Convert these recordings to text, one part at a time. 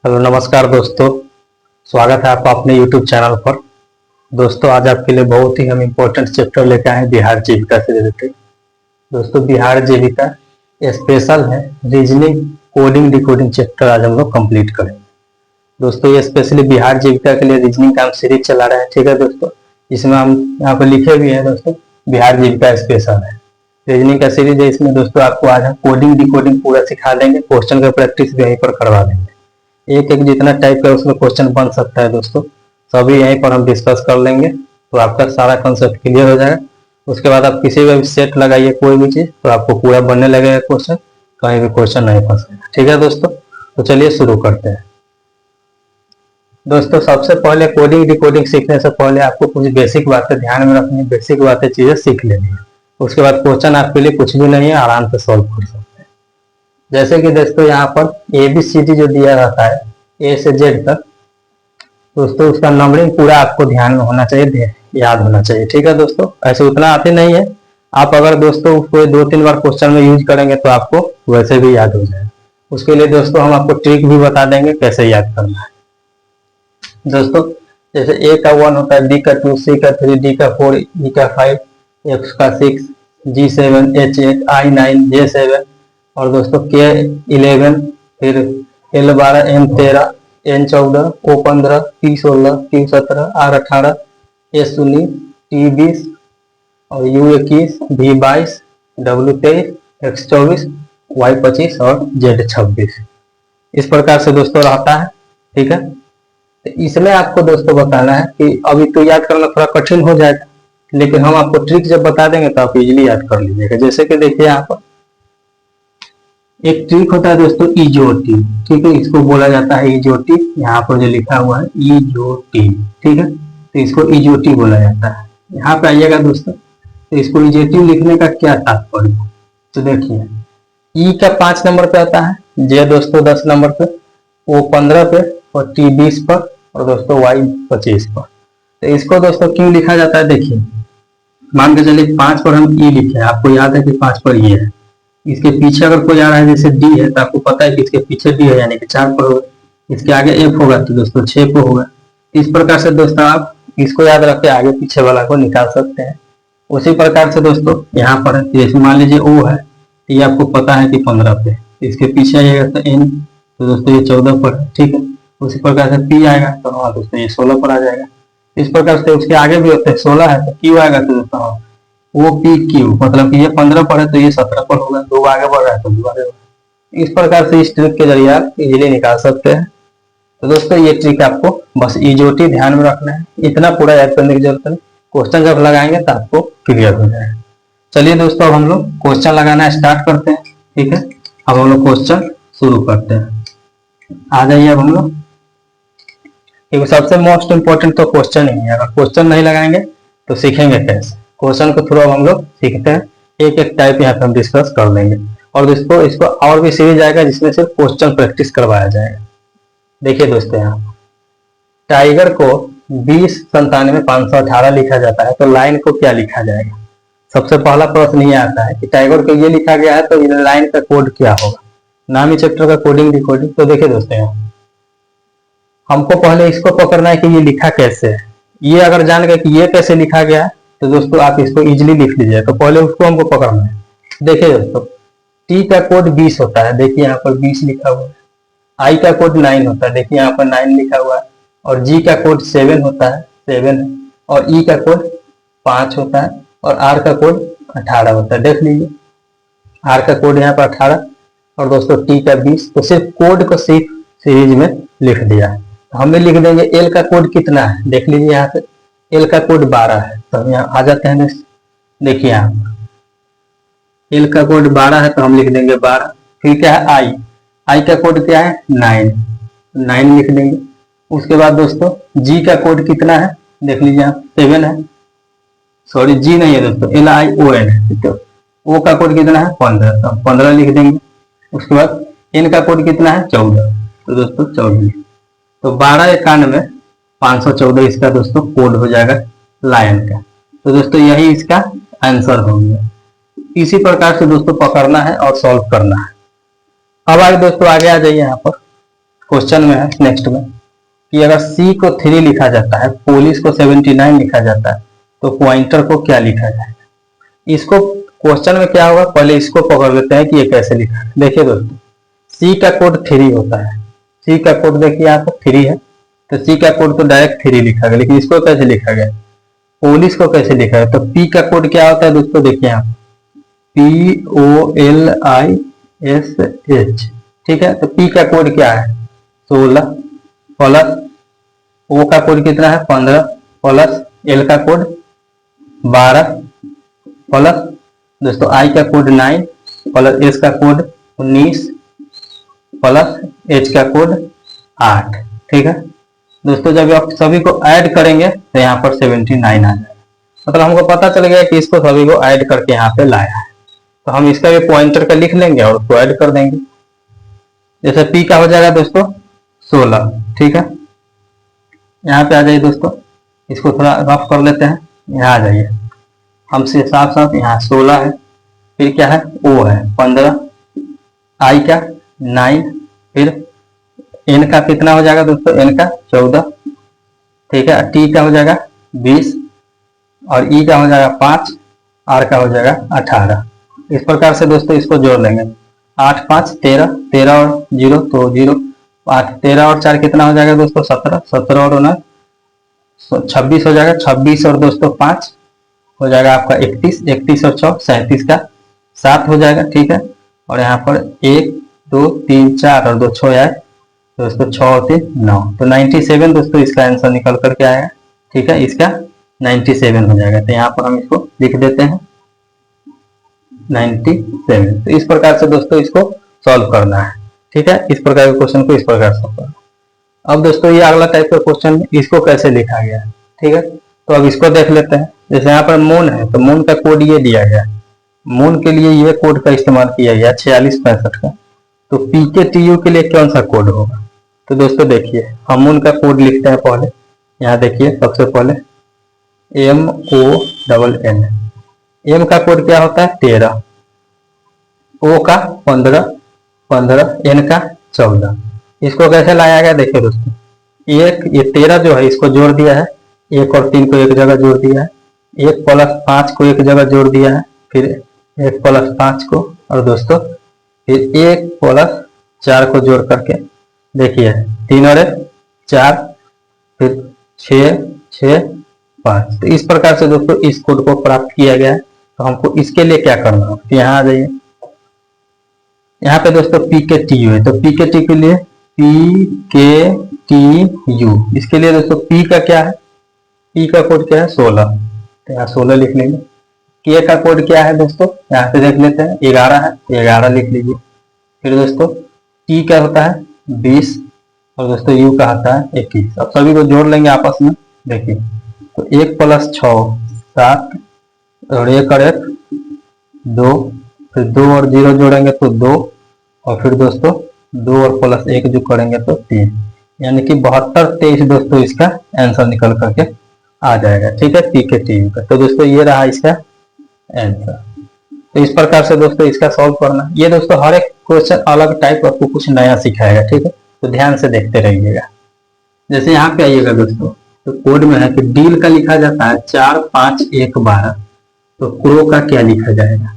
Hello नमस्कार दोस्तों। स्वागत है आपका अपने YouTube चैनल पर। दोस्तों आज आपके लिए बहुत ही हम इम्पोर्टेंट चैप्टर लेकर आए हैं बिहार जीविका से रिलेटेड। दोस्तों बिहार जीविका स्पेशल है, रीजनिंग कोडिंग डिकोडिंग चैप्टर आज हम लोग कंप्लीट करेंगे। दोस्तों ये स्पेशली बिहार जीविका के लिए रीजनिंग का हम सीरीज चला रहे हैं, ठीक है दोस्तों। इसमें हम यहाँ पर लिखे भी हैं दोस्तों, बिहार जीविका स्पेशल है, रीजनिंग का सीरीज है। इसमें दोस्तों आपको आज हम कोडिंग डिकोडिंग पूरा सिखा देंगे, क्वेश्चन का प्रैक्टिस भी यहीं पर करवा देंगे। एक एक जितना टाइप का उसमें क्वेश्चन बन सकता है दोस्तों, सभी यहीं पर हम डिस्कस कर लेंगे, तो आपका सारा कंसेप्ट क्लियर हो जाएगा। उसके बाद आप किसी भी सेट लगाइए कोई भी चीज, तो आपको पूरा बनने लगेगा क्वेश्चन, कहीं भी क्वेश्चन नहीं फंसेगा, ठीक है दोस्तों। तो चलिए शुरू करते हैं। दोस्तों सबसे पहले कोडिंग डिकोडिंग सीखने से पहले आपको कुछ बेसिक बातें ध्यान में रखनी है, बेसिक बातें चीजें सीख लेनी है। उसके बाद क्वेश्चन आपके लिए कुछ भी नहीं है, आराम से सॉल्व कर सकते हैं। जैसे कि दोस्तों यहाँ पर ABCD जो दिया रहता है A से Z तक, दोस्तों उसका नंबरिंग पूरा आपको ध्यान में होना चाहिए, याद होना चाहिए, ठीक है दोस्तों। ऐसे उतना आते नहीं है, आप अगर दोस्तों उसको 2-3 बार क्वेश्चन में यूज करेंगे तो आपको वैसे भी याद हो जाएगा। उसके लिए दोस्तों हम आपको ट्रिक भी बता देंगे कैसे याद करना है। दोस्तों जैसे A का 1 होता है, B का 2, C का 3, D का 4, E का 5, F का 6, G7, H8, I9, J7 और दोस्तों K11, फिर L12, M13, N14, O15, P16, Q17, R18, S19, T20 और U21, V22, W23, X24, Y25 और Z26 इस प्रकार से दोस्तों रहता है, ठीक है। तो इसमें आपको दोस्तों बताना है कि अभी तो याद करना थोड़ा कठिन हो जाएगा, लेकिन हम आपको ट्रिक जब बता देंगे तो आप इजीली याद कर लीजिएगा। जैसे कि देखिए यहाँ पर एक ट्रिक होता है दोस्तों इजोटी, ठीक है, इसको बोला जाता है इजोटी। यहाँ पर जो लिखा हुआ है इजोटी, ठीक है, तो इसको इजोटी बोला जाता है। यहाँ पे आइएगा दोस्तों, तो इसको इजोटी लिखने का क्या तात्पर्य, तो देखिए ई का 5 नंबर पे आता है, जे दोस्तों 10 नंबर पे, ओ 15 पे और टी 20 पर और दोस्तों वाई 25 पर। तो इसको दोस्तों क्यों लिखा जाता है, देखिए मान के चलिए 5 पर हम ई लिखे, आपको याद है कि 5 पर ये है, इसके पीछे अगर कोई आ रहा है जैसे डी है, तो आपको पता है कि इसके पीछे डी है यानी कि 4 पर होगा, इसके आगे एफ होगा तो दोस्तों 6 पर होगा। इस प्रकार से दोस्तों आप इसको याद रख के आगे पीछे वाला को निकाल सकते हैं। उसी प्रकार से दोस्तों यहाँ पर जैसे मान लीजिए ओ है, ये आपको पता है कि 15 पे, इसके पीछे आएगा तो एन, तो दोस्तों ये 14 पर है, ठीक है। उसी प्रकार से पी आएगा तो हाँ दोस्तों ये 16 पर आ जाएगा। इस प्रकार से उसके आगे भी होते हैं, 16 है तो क्यू आएगा तो दोस्तों हाँ वो पी क्यू, मतलब कि ये 15 पर है तो ये 17 पर होगा, 2 आगे बढ़ रहा है तो 2 आगे बढ़ रहा है। इस प्रकार से इस ट्रिक के जरिए आप इजीली निकाल सकते हैं। तो दोस्तों ये ट्रिक आपको बस इजोटी ध्यान में रखना है, इतना पूरा याद करने की जरूरत नहीं, क्वेश्चन जब लगाएंगे तो आपको क्लियर हो जाएगा। चलिए दोस्तों अब हम लोग क्वेश्चन लगाना स्टार्ट करते हैं, ठीक है। अब हम लोग क्वेश्चन शुरू करते हैं, आ जाइए अब हम लोग, क्योंकि सबसे मोस्ट इंपोर्टेंट तो क्वेश्चन ही है। अगर क्वेश्चन नहीं लगाएंगे तो सीखेंगे कैसे, क्वेश्चन के थ्रू हम लोग सीखते हैं। एक एक टाइप यहाँ पे हम डिस्कस कर लेंगे और इसको और भी सीरीज आएगा जिसमें सिर्फ क्वेश्चन प्रैक्टिस करवाया जाएगा। देखिए दोस्तों यहाँ टाइगर को 2097-518 लिखा जाता है, तो लाइन को क्या लिखा जाएगा। सबसे पहला प्रश्न ये आता है कि टाइगर को ये लिखा गया है तो लाइन का कोड क्या होगा। नाम ही चैप्टर का कोडिंग डिकोडिंग। तो देखिए दोस्तों यहाँ हमको पहले इसको पकड़ना है कि ये लिखा कैसे है। ये अगर जान गए कि ये कैसे लिखा गया है तो दोस्तों आप इसको इजीली लिख लीजिए, तो पहले उसको हमको पकड़ना है। देखिए दोस्तों टी का कोड 20 होता है, देखिए यहाँ पर 20 लिखा हुआ है। आई का कोड 9 होता है, देखिए यहाँ पर 9 लिखा हुआ है। और जी का कोड 7 होता है, 7 है। और ई का कोड 5 होता है और आर का कोड 18 होता है, देख लीजिए आर का कोड यहाँ पर 18 और दोस्तों टी का 20। तो सिर्फ कोड को सिर्फ सीरीज में लिख दिया है। हमें लिख देंगे एल का कोड कितना है, देख लीजिए यहाँ पे एल का कोड 12 है, तो हम यहाँ आ जाते हैं। देखिए यहाँ एल का कोड 12 है तो हम लिख देंगे 12। फिर क्या है आई का कोड क्या है 9 लिख देंगे। उसके बाद दोस्तों जी का कोड कितना है, देख लीजिए यहाँ 7 है, सॉरी जी नहीं है दोस्तों LION है, तो ओ का कोड कितना है 15, तो हम 15 लिख देंगे। उसके बाद एन का कोड कितना है 14, तो दोस्तों 14, तो 1291-514 इसका दोस्तों कोड हो जाएगा लायन का। तो दोस्तों यही इसका आंसर हो गया। इसी प्रकार से दोस्तों पकड़ना है और सॉल्व करना है। अब आगे दोस्तों आगे आ जाइए यहाँ पर क्वेश्चन में है नेक्स्ट में कि अगर सी को 3 लिखा जाता है, पुलिस को 79 लिखा जाता है, तो पॉइंटर को क्या लिखा जाएगा। इसको क्वेश्चन में क्या होगा, पहले इसको पकड़ लेते हैं कि ये कैसे लिखा है। देखिए दोस्तों, सी का कोड 3 होता है। सी का कोड देखिए यहाँ पर 3 है, तो सी का कोड तो डायरेक्ट 3 लिखा गया, लेकिन इसको कैसे लिखा गया, पुलिस को कैसे लिखा है। तो पी का कोड क्या होता है दोस्तों, देखिए यहाँ POLISH, ठीक है। तो पी का कोड क्या है 16 प्लस ओ का कोड कितना है 15 प्लस एल का कोड 12 प्लस दोस्तों आई का कोड 9 प्लस एस का कोड 19 प्लस एच का कोड 8। ठीक है दोस्तों, जब आप सभी को ऐड करेंगे तो यहाँ पर 79 आ जाएगा। मतलब हमको पता चल गया कि इसको सभी को ऐड करके यहाँ पे लाया है, तो हम इसका भी पॉइंटर का लिख लेंगे और उसको ऐड कर देंगे। जैसे पी का हो जाएगा दोस्तों 16, ठीक है। यहाँ पे आ जाइए दोस्तों, इसको थोड़ा रफ कर लेते हैं। यहाँ आ जाइए, हमसे साथ साथ यहाँ 16 है, फिर क्या है ओ है 15, आई का 9, फिर एन का कितना हो जाएगा दोस्तों, एन का 14, ठीक है। टी का हो जाएगा 20 और ई का हो जाएगा 5, आर का हो जाएगा 18। इस प्रकार से दोस्तों इसको जोड़ लेंगे। 8 5 13, 13 और 0 तो 0, 8 13 और 4 कितना हो जाएगा दोस्तों 17, 17 और 9 26 हो जाएगा, 26 और दोस्तों 5 हो जाएगा आपका 31, 31 और 6 37 का 7 हो जाएगा, ठीक है। और यहाँ पर 1 2 3 4 और 2 6 आए दोस्तों, 6 और 3 9, तो 97 दोस्तों इसका आंसर निकल करके आएगा, ठीक है। इसका 97 हो जाएगा, तो यहाँ पर हम इसको लिख देते हैं 97। तो इस प्रकार से दोस्तों इसको सॉल्व करना है, ठीक है। इस प्रकार के क्वेश्चन को इस प्रकार सॉल्व करना। अब दोस्तों ये अगला टाइप का क्वेश्चन, इसको कैसे लिखा गया है, ठीक है। तो अब इसको देख लेते हैं। जैसे यहाँ पर मून है, तो मून का कोड ये दिया गया है, मून के लिए ये कोड का इस्तेमाल किया गया 4665 का। तो PKTU के लिए कौन सा कोड होगा, तो दोस्तों देखिए हम मून का कोड लिखते हैं पहले। यहाँ देखिए सबसे पहले MONN, एम का कोड क्या होता है 13, ओ का 15, 15 एन का 14। इसको कैसे लाया गया देखिए दोस्तों, एक ये 13 जो है इसको जोड़ दिया है, 1 और 3 को एक जगह जोड़ दिया है, 1 प्लस 5 को एक जगह जोड़ दिया है, फिर 1 प्लस 5 को, और दोस्तों फिर 1 प्लस 4 को जोड़ करके देखिए 3 और 1 4, फिर 6 6 5। तो इस प्रकार से दोस्तों इस कोड को प्राप्त किया गया है। तो हमको इसके लिए क्या करना होगा, तो यहाँ आ जाइए, यहाँ पे दोस्तों PKTU है, तो PKTU के लिए PKTU, इसके लिए दोस्तों P का क्या है, P का कोड क्या है 16, तो यहाँ 16 लिख लेंगे। K का कोड क्या है दोस्तों, यहाँ पे देख लेते हैं 11 है, तो 11 लिख लीजिए। फिर दोस्तों T का होता है 20 और दोस्तों U का होता है 21। अब सभी को जोड़ लेंगे आपस में, देखिए तो 1 प्लस 6 7 और 1 और 1 2, फिर 2 और 0 जोड़ेंगे तो 2, और फिर दोस्तों 2 और प्लस 1 जो करेंगे तो 3, यानी कि 72 23 दोस्तों इसका आंसर निकल करके आ जाएगा, ठीक है, PKTU का। तो दोस्तों ये रहा इसका आंसर। तो इस प्रकार से दोस्तों इसका सॉल्व करना। ये दोस्तों हर एक क्वेश्चन अलग टाइप आपको कुछ नया सिखाएगा, ठीक है, तो ध्यान से देखते रहिएगा। जैसे यहाँ पे आइएगा दोस्तों, तो कोड में है कि डील का लिखा जाता है 4 5 1 12, तो क्रो का क्या लिखा जाएगा।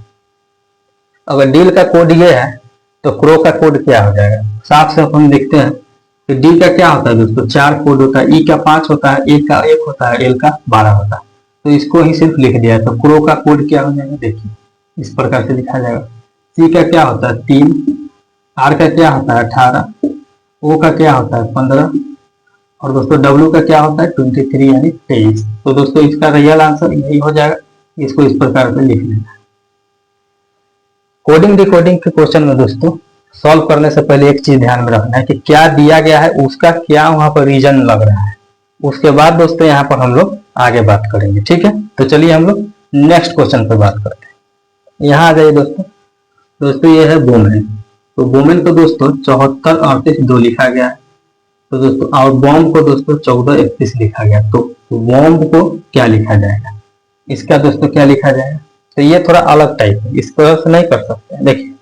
अगर डील का कोड ये है तो क्रो का कोड क्या हो जाएगा, साफ साफ हम देखते हैं कि डी का क्या होता है दोस्तों 4 कोड होता है, ई का 5 होता है, ए का 1 होता है, एल का 12 होता है, तो इसको ही सिर्फ लिख दिया है। तो क्रो का कोड क्या हो जाएगा, देखिए इस प्रकार से लिखा जाएगा। सी का क्या होता है 3, आर का क्या होता है 18, ओ का क्या होता है 15, और दोस्तों डब्ल्यू का क्या होता है 23 यानी 23। तो दोस्तों इसका रियल आंसर यही हो जाएगा। इसको इस प्रकार से लिख लेना। कोडिंग डिकोडिंग के क्वेश्चन में दोस्तों सॉल्व करने से पहले एक चीज ध्यान में रखना है कि क्या दिया गया है, उसका क्या वहां पर रीजन लग रहा है। उसके बाद दोस्तों यहाँ पर हम लोग आगे बात करेंगे, ठीक है। तो चलिए हम लोग नेक्स्ट क्वेश्चन पर बात करते हैं। यहाँ आ जाइए दोस्तों, दोस्तों ये है वुमेन। तो वुमेन को दोस्तों 74 38 2 लिखा गया है। तो दोस्तों और बॉम्ब को दोस्तों 14 31 लिखा गया। तो बॉम्ब को क्या लिखा जाएगा, इसका दोस्तों क्या लिखा जाएगा। तो ये थोड़ा अलग टाइप है, इस तरह से नहीं कर सकते। देखिए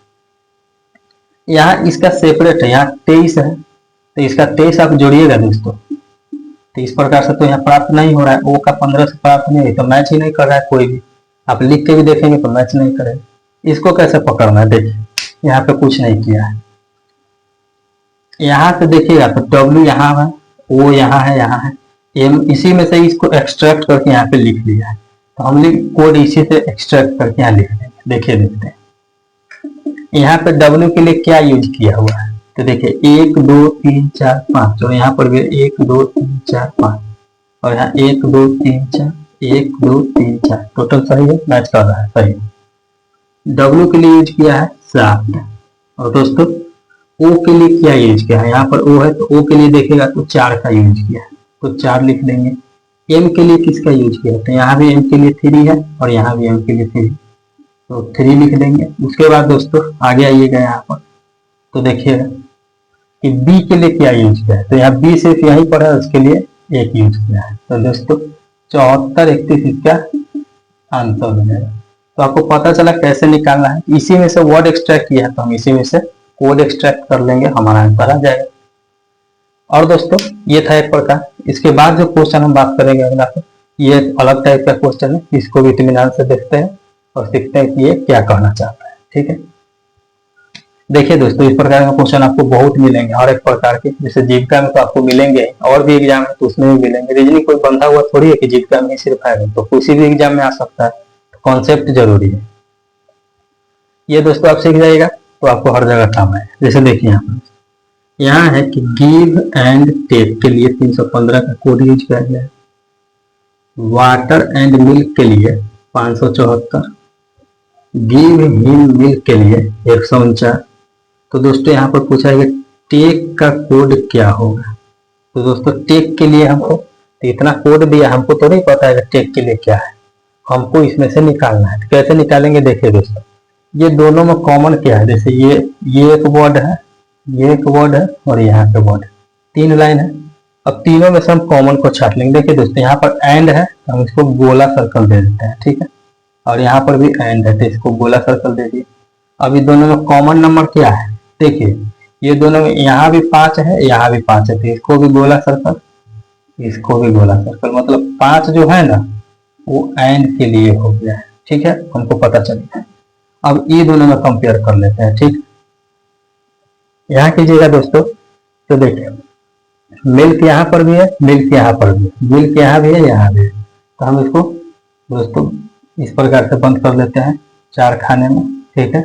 यहाँ इसका सेपरेट है, यहाँ 23 है, तो इसका 23 आप जोड़िएगा दोस्तों, तो इस प्रकार से तो यहाँ प्राप्त नहीं हो रहा है, ओ का 15 से प्राप्त नहीं है, तो मैच ही नहीं कर रहा है कोई भी। आप लिख के भी देखेंगे तो मैच नहीं करेगा। इसको कैसे पकड़ना है, देखिए यहाँ पे कुछ नहीं किया है। यहाँ से देखिएगा तो W यहाँ है, O यहाँ है, M इसी में से इसको एक्सट्रैक्ट करके यहाँ पे लिख लिया है। तो हम कोड इसी से एक्सट्रैक्ट करके यहाँ लिख देंगे। देखिए देखते हैं यहाँ पे W के लिए क्या यूज किया हुआ है, तो देखिए 1 2 3 4 5, और यहाँ पर भी 1 2 3 4 5, और यहाँ 1 2 3 4 1 2 3 4, टोटल सही है, मैच कर रहा है, सही है। W के लिए यूज किया है 7, और दोस्तों O के लिए क्या यूज किया है, यहाँ पर O है तो O के लिए देखेगा तो 4 का यूज किया है, तो 4 लिख देंगे। M के लिए किसका यूज किया है, तो यहाँ भी M के लिए 3 है, और यहाँ भी M के लिए 3, तो 3 लिख देंगे। उसके बाद दोस्तों आगे आइएगा यहाँ पर, तो देखिएगा कि B के लिए क्या यूज किया है, तो यहाँ B सिर्फ यहीं पर है, उसके लिए 1 यूज किया है। तो दोस्तों 74 31 इसका आंसर बनेगा। तो आपको पता चला कैसे निकालना है। इसी में से वर्ड एक्सट्रैक्ट किया है, तो हम इसी में से कोड एक्सट्रैक्ट कर लेंगे, हमारा आंसर आ जाएगा। और दोस्तों ये था एक प्रकार। इसके बाद जो क्वेश्चन हम बात करेंगे अगला, ये अलग टाइप का क्वेश्चन है, इसको भी इत्मीनान से देखते हैं और सीखते हैं कि ये क्या कहना चाहता है। ठीक है, देखिए दोस्तों इस प्रकार के क्वेश्चन आपको बहुत मिलेंगे हर एक प्रकार के। जैसे जीविका में तो आपको मिलेंगे, और भी एग्जाम है तो उसमें भी मिलेंगे। रीजनिंग कोई बंधा हुआ थोड़ी है कि जीविका में ही सिर्फ आएगा, तो किसी भी एग्जाम में आ सकता है। कॉन्सेप्ट जरूरी है, ये दोस्तों आप सीख जाइएगा तो आपको हर जगह काम आए। जैसे देखिए यहाँ है कि गिव एंड टेक के लिए 315 का कोड यूज किया गया है। वाटर एंड मिल्क के लिए 574, गिव हिम मिल्क के लिए 149। तो दोस्तों यहाँ पर पूछा है कि टेक का कोड क्या होगा। तो दोस्तों टेक के लिए हमको तो इतना कोड दिया, हमको तो नहीं पता है कि टेक के लिए क्या है, हमको इसमें से निकालना है। तो कैसे निकालेंगे, देखिए दोस्तों ये दोनों में कॉमन क्या है। जैसे ये एक वर्ड है, ये एक वर्ड है, और यहाँ पे वर्ड है, 3 लाइन है। अब तीनों में से हम कॉमन को छाट लेंगे। देखिए दोस्तों यहाँ पर एंड है, हम इसको गोला सर्कल दे देते हैं। ठीक है, और यहाँ पर भी एंड है तो इसको गोला सर्कल दे दिए। अब ये दोनों में कॉमन नंबर क्या है, देखिए ये दोनों में यहाँ भी 5 है, यहाँ भी 5 है, तो इसको भी गोला सर्कल, इसको भी गोला सर्कल, मतलब 5 जो है ना वो एंड के लिए हो गया है। ठीक है, हमको पता चलेगा। अब ये दोनों में कंपेयर कर लेते हैं। ठीक, यहाँ कीजिएगा दोस्तों, तो देखिए मिल्क यहाँ पर भी है, मिल्क यहाँ पर भी है, मिल्क यहाँ भी है, यहाँ भी है। तो हम इसको दोस्तों इस प्रकार से बंद कर लेते हैं 4 खाने में। ठीक है,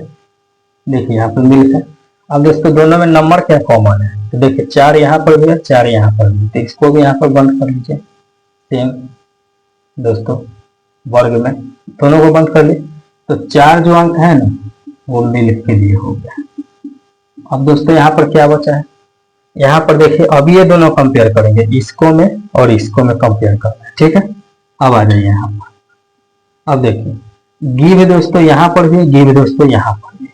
देखिए यहाँ पर मिल्क है। अब दोस्तों दोनों में नंबर क्या कॉमन है, तो देखिए 4 यहाँ पर भी है, 4 यहाँ पर भी, तो इसको भी यहाँ पर बंद कर लीजिए। सेम दोस्तों वर्ग में दोनों को बंद कर लिए, तो 4 जो अंक है ना वो मिल्क के लिए हो गया। अब दोस्तों यहाँ पर क्या बचा है, यहाँ पर देखिए अब ये दोनों कंपेयर करेंगे, इसको में और इसको में कंपेयर करना है। ठीक है, अब आ जाइए यहाँ पर। अब देखिए गिव दोस्तों यहाँ पर भी, गिव दोस्तों यहाँ पर भी,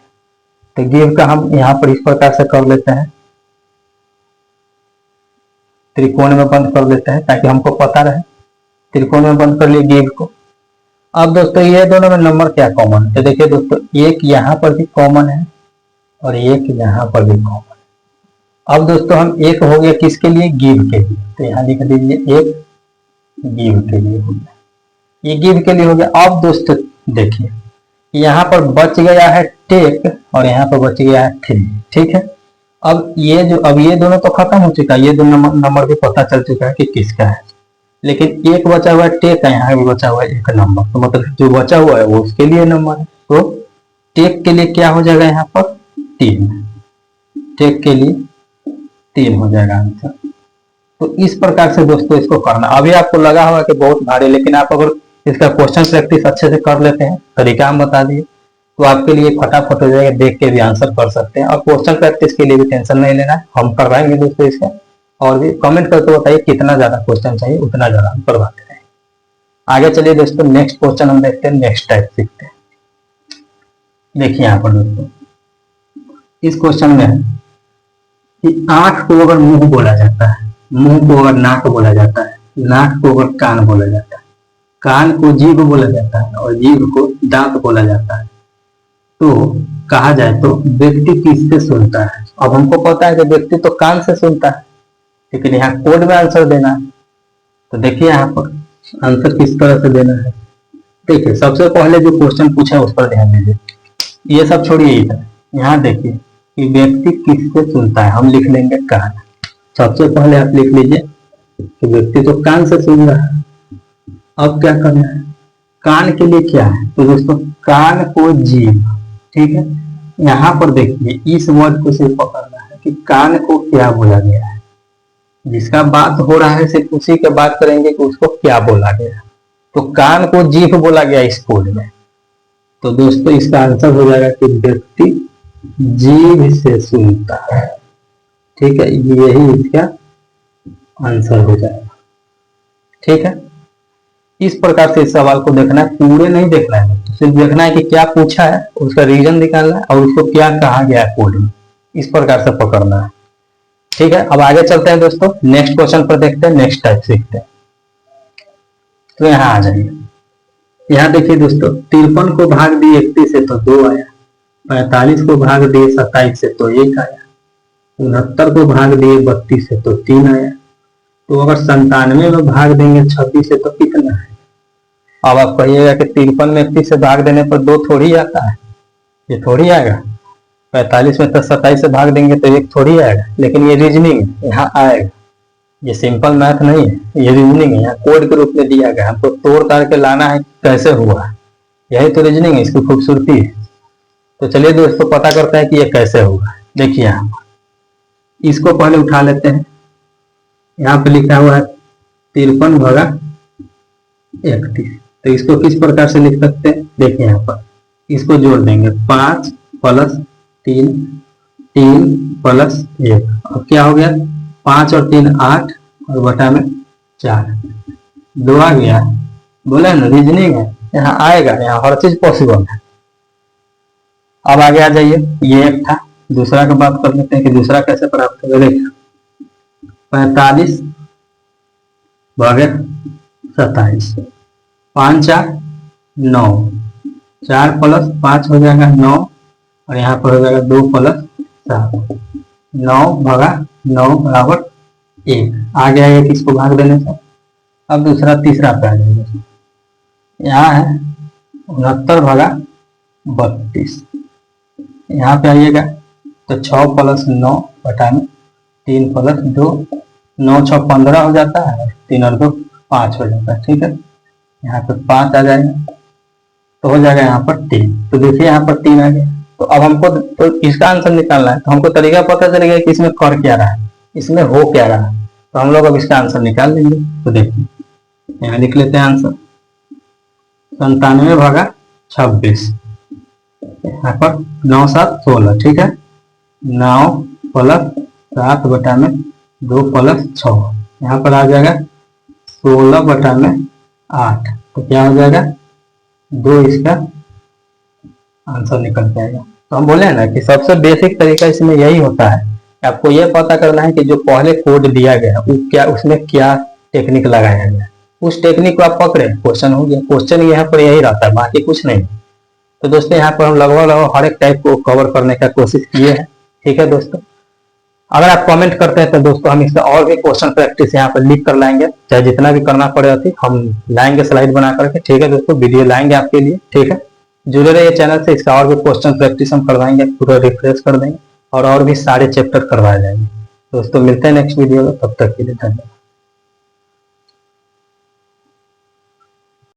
तो गिव का हम यहाँ पर इस प्रकार से कर लेते हैं, त्रिकोण में बंद कर लेते हैं ताकि हमको पता रहे। त्रिकोण में बंद कर लिए गिव को। अब दोस्तों ये दोनों में नंबर क्या कॉमन है, तो देखिए दोस्तों एक यहाँ पर भी कॉमन है और एक यहाँ पर भी कॉमन है। अब दोस्तों हम एक हो गया किसके लिए, गिव के लिए, तो यहाँ लिख दीजिए एक गिव के लिए हो गया, ये गिव के लिए हो गया। अब दोस्तों देखिए यहाँ पर बच गया है टेक और यहाँ पर बच गया है 3। ठीक है, अब ये दोनों तो खत्म हो चुका है, ये दोनों नंबर भी पता चल चुका है कि किसका है, लेकिन एक बचा हुआ है टेक है, यहाँ भी बचा हुआ है 1 नंबर, तो मतलब जो बचा हुआ है वो उसके लिए नंबर है। तो टेक के लिए क्या हो जाएगा यहाँ पर 3, टेक के लिए 3 हो जाएगा आंसर। तो इस प्रकार से दोस्तों इसको करना। अभी आपको लगा होगा कि बहुत भारी, लेकिन आप अगर इसका क्वेश्चन प्रैक्टिस अच्छे से कर लेते हैं, तरीका हम बता दिए, तो आपके लिए फटाफट हो जाएगा, देख के भी आंसर कर सकते हैं। और क्वेश्चन प्रैक्टिस के लिए भी टेंशन नहीं लेना है, हम करवाएंगे दोस्तों इसका। और भी कमेंट करके बताइए कितना ज्यादा क्वेश्चन चाहिए, उतना ज्यादा हम करवाते रहें। आगे चलिए दोस्तों नेक्स्ट क्वेश्चन हम देखते हैं, नेक्स्ट टाइप सीखते हैं। देखिए यहाँ पर दोस्तों इस क्वेश्चन में है कि आंख को अगर मुंह बोला जाता है, मुंह को अगर नाक बोला जाता है, नाक को अगर कान बोला जाता है, कान को जीभ बोला जाता है और जीभ को दांत बोला जाता है, तो कहा जाए तो व्यक्ति किससे सुनता है। अब हमको पता है कि व्यक्ति तो कान से सुनता है, लेकिन यहाँ कोड में आंसर देना है। तो देखिए यहाँ पर आंसर किस तरह से देना है। देखिए सबसे पहले जो क्वेश्चन पूछा है उस पर ध्यान दीजिए, ये सब छोड़िए इधर। यहाँ देखिए कि व्यक्ति किससे सुनता है, हम लिख लेंगे कान। सबसे पहले आप लिख लीजिए कि व्यक्ति तो कान से सुन रहा है। अब क्या करना है, कान के लिए क्या है, तो दोस्तों कान को जीभ, ठीक है। यहाँ पर देखिए इस वर्ड को सिर्फ पकड़ना है कि कान को क्या बोला गया है, जिसका बात हो रहा है सिर्फ उसी के बात करेंगे कि उसको क्या बोला गया। तो कान को जीभ बोला गया इस कोड में, तो दोस्तों इसका आंसर हो जाएगा कि व्यक्ति जीभ से सुनता है, ठीक है। यही इसका आंसर हो जाएगा, ठीक है। इस प्रकार से इस सवाल को देखना है, पूरे नहीं देखना है, तो सिर्फ देखना है कि क्या पूछा है, उसका रीजन निकालना है और उसको क्या कहा गया है कोड में, इस प्रकार से पकड़ना है, ठीक है। अब आगे चलते हैं दोस्तों, नेक्स्ट क्वेश्चन पर देखते हैं, नेक्स्ट टाइप सीखते हैं। तो यहाँ आ जाइए, यहाँ देखिए दोस्तों 53 को भाग दिए 31 से तो 2 आया, 45 को भाग दिए 27 से तो 1 आया, 69 को भाग दिए 32 से तो 3 आया। तो अगर 97 में भाग देंगे 26 से तो कितना है। अब आप कहिएगा कि 53 में 31 से भाग देने पर 2 थोड़ी आता है, ये थोड़ी आएगा। 45 में तो 27 से भाग देंगे तो 1 थोड़ी आएगा, लेकिन ये रीजनिंग यहाँ आएगा, ये सिंपल मैथ नहीं है, ये रीजनिंग है, यहाँ कोड के रूप में दिया गया, हमको तोड़ ताड़ के लाना है कैसे हुआ है, यही तो रीजनिंग है, इसकी खूबसूरती है। तो चलिए दोस्तों पता करते हैं कि ये कैसे हुआ। देखिए यहाँ पर इसको पहले उठा लेते हैं, यहाँ पे लिखा हुआ है 53 भागा 31, तो इसको किस प्रकार से लिख सकते हैं, देखिए यहाँ पर इसको जोड़ देंगे 5 + 3 3 + 1, अब क्या हो गया 5 और 3 8 और बटा में 4, 2 आ गया। बोले ना रीजनिंग है, यहाँ आएगा, यहाँ हर चीज पॉसिबल है। अब आगे आ जाइए, ये एक था, दूसरा का बात कर लेते हैं कि दूसरा कैसे प्राप्त होगा। देखिए 45 भागे 27, 5 4 9, 4 + 5 हो जाएगा 9 और यहाँ पर हो जाएगा 2 + 7, 9 भागा 9 बराबर 1 आ गया, एक इसको भाग देने से। अब दूसरा तीसरा पे आ जाएगा, यहाँ है 69 भागा 32, यहाँ पे आइएगा तो 6 + 9 बटा में 3 + 2, 9 6 15 हो जाता है, 3 और 2 5 हो जाता है, ठीक है। यहाँ पे 5 आ जाएगा तो हो जाएगा यहाँ पर 3, तो देखिए यहाँ पर 3 आ गया। तो अब हमको तो इसका आंसर निकालना है, तो हमको तरीका पता चलेगा कि इसमें कर क्या रहा है, इसमें हो क्या रहा है, तो हम लोग अब इसका आंसर निकाल लेंगे। तो देखिए यहाँ लिख लेते हैं आंसर 97 भागा 26, यहाँ पर 9 7 16, ठीक है। 9 + 7 बटा में 2 + 6, यहाँ पर आ जाएगा 16 बटा में 8, तो क्या हो जाएगा 2, इसका आंसर निकल जाएगा। तो हम बोले हैं ना कि सबसे बेसिक तरीका इसमें यही होता है कि आपको यह पता करना है कि जो पहले कोड दिया गया वो क्या, उसमें क्या टेक्निक लगाया गया, उस टेक्निक को आप पकड़े, क्वेश्चन हो गया। क्वेश्चन यहाँ पर यही रहता है, बाकी कुछ नहीं। तो दोस्तों यहाँ पर हम लगभग हर एक टाइप को कवर करने का कोशिश किए हैं, ठीक है दोस्तों। अगर आप कमेंट करते हैं तो दोस्तों हम इससे और भी क्वेश्चन प्रैक्टिस यहाँ पर लिख कर लाएंगे, चाहे जितना भी करना पड़े अति हम लाएंगे स्लाइड बना करके, ठीक है दोस्तों। वीडियो लाएंगे आपके लिए, ठीक है। जुड़े रहिए चैनल से, इसका और भी क्वेश्चन प्रैक्टिस हम करवाएंगे, पूरा रिफ्रेश कर देंगे और भी सारे चैप्टर करवाए जाएंगे। दोस्तों मिलते हैं नेक्स्ट वीडियो में, तब तक के लिए धन्यवाद।